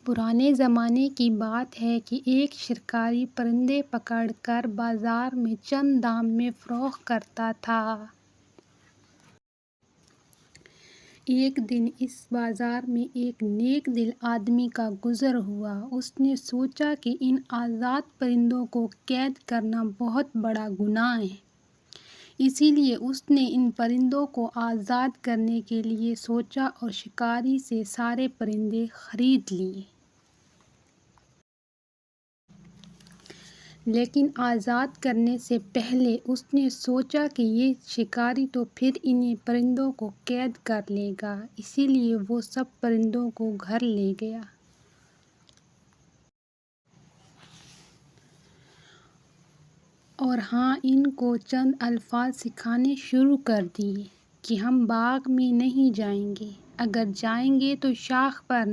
پرانے زمانے کی بات ہے کہ ایک شکاری پرندے پکڑ کر بازار میں چند دام میں فروخت کرتا تھا۔ ایک دن اس بازار میں ایک نیک دل آدمی کا گزر ہوا۔ اس نے سوچا کہ ان آزاد پرندوں کو قید کرنا بہت بڑا گناہ ہے، اسی لیے اس نے ان پرندوں کو آزاد کرنے کے لیے سوچا اور شکاری سے سارے پرندے خرید لیے۔ لیکن آزاد کرنے سے پہلے اس نے سوچا کہ یہ شکاری تو پھر انہیں پرندوں کو قید کر لے گا، اسی لیے وہ سب پرندوں کو گھر لے گیا۔ اور ان کو چند الفاظ سکھانے شروع کر دیے کہ ہم باغ میں نہیں جائیں گے، اگر جائیں گے تو شاخ پر